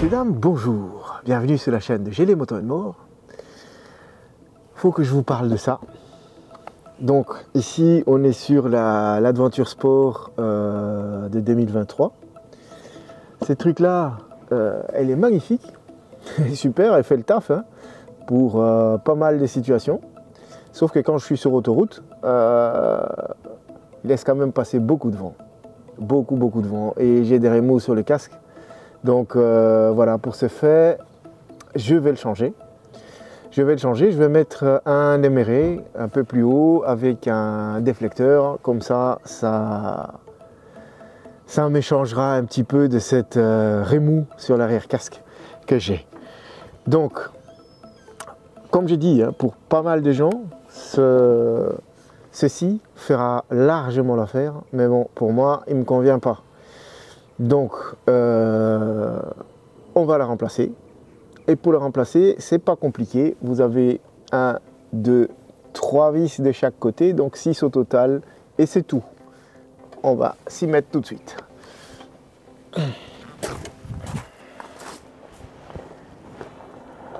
Messieurs, dames, bonjour. Bienvenue sur la chaîne de GD Moto & More. Faut que je vous parle de ça. Donc ici, on est sur l'Adventure Sport de 2023. Cette truc-là, elle est magnifique. Elle est super, elle fait le taf hein, pour pas mal de situations. Sauf que quand je suis sur autoroute, il laisse quand même passer beaucoup de vent. Beaucoup de vent. Et j'ai des remous sur le casque. Donc voilà, pour ce fait, je vais le changer. Je vais mettre un éméré un peu plus haut avec un déflecteur. Comme ça m'échangera un petit peu de cette remous sur l'arrière casque que j'ai. Donc, comme j'ai dit, hein, pour pas mal de gens, ceci fera largement l'affaire. Mais bon, pour moi, il ne me convient pas. Donc, on va la remplacer. Et pour la remplacer, c'est pas compliqué. Vous avez 1, 2, 3 vis de chaque côté, donc 6 au total. Et c'est tout. On va s'y mettre tout de suite.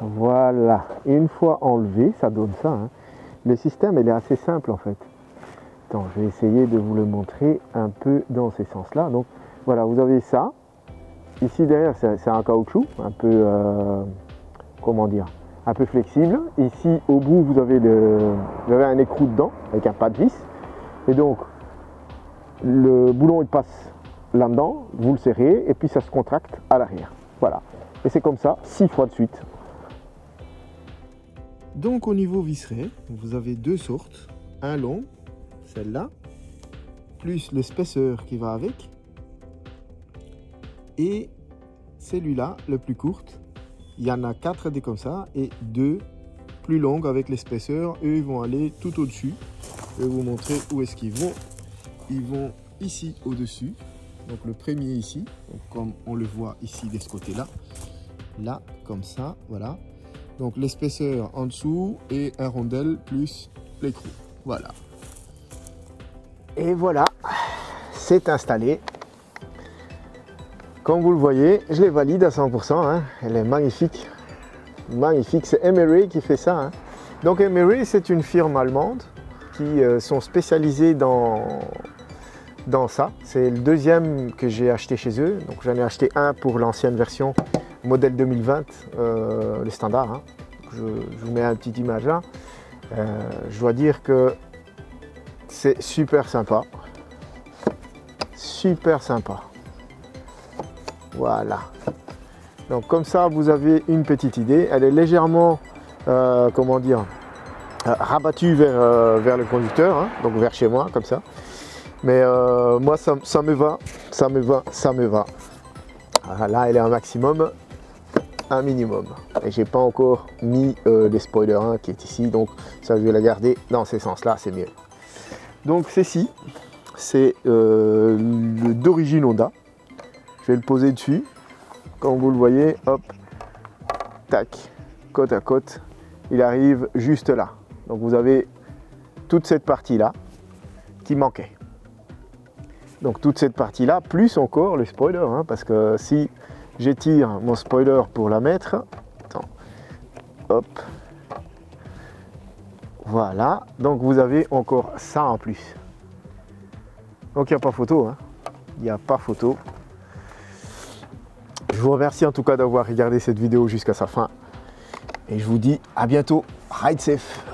Voilà. Et une fois enlevé, ça donne ça. Hein. Le système, il est assez simple en fait. Attends, je vais essayer de vous le montrer un peu dans ces sens-là. Donc, voilà, vous avez ça. Ici derrière, c'est un caoutchouc, un peu, comment dire, un peu flexible. Ici, au bout, vous avez un écrou dedans, avec un pas de vis. Et donc, le boulon, il passe là-dedans, vous le serrez, et puis ça se contracte à l'arrière. Voilà. Et c'est comme ça, 6 fois de suite. Donc, au niveau visseré, vous avez deux sortes. Un long, celle-là, plus le spesseur qui va avec. Et celui-là, le plus courte, il y en a 4 des comme ça et 2 plus longues avec l'épaisseur. Eux, ils vont aller tout au-dessus. Je vais vous montrer où est-ce qu'ils vont. Ils vont ici au-dessus. Donc le premier ici, donc comme on le voit ici de ce côté-là. Là, comme ça, voilà. Donc l'épaisseur en dessous et un rondelle plus l'écrou. Voilà. Et voilà, c'est installé. Comme vous le voyez, je les valide à 100%, hein. Elle est magnifique, magnifique. C'est Emery qui fait ça. Hein. Donc Emery, c'est une firme allemande qui sont spécialisés dans ça. C'est le deuxième que j'ai acheté chez eux. Donc j'en ai acheté un pour l'ancienne version, modèle 2020, le standard. Hein. Je vous mets une petite image là. Je dois dire que c'est super sympa. Super sympa. Voilà, donc comme ça vous avez une petite idée. Elle est légèrement comment dire, rabattue vers le conducteur, hein, donc vers chez moi comme ça. Mais moi ça me va. Voilà, là elle est un maximum, un minimum. Et j'ai pas encore mis les spoilers hein, qui est ici, donc ça je vais la garder dans ces sens là, c'est mieux. Donc ceci c'est d'origine Honda. Je vais le poser dessus, comme vous le voyez, hop, tac, côte à côte, il arrive juste là. Donc vous avez toute cette partie-là qui manquait. Donc toute cette partie-là, plus encore le spoiler, hein, parce que si j'étire mon spoiler pour la mettre, attends, hop, voilà, donc vous avez encore ça en plus. Donc il n'y a pas photo, hein. Il n'y a pas photo. Je vous remercie en tout cas d'avoir regardé cette vidéo jusqu'à sa fin. Et je vous dis à bientôt. Ride safe.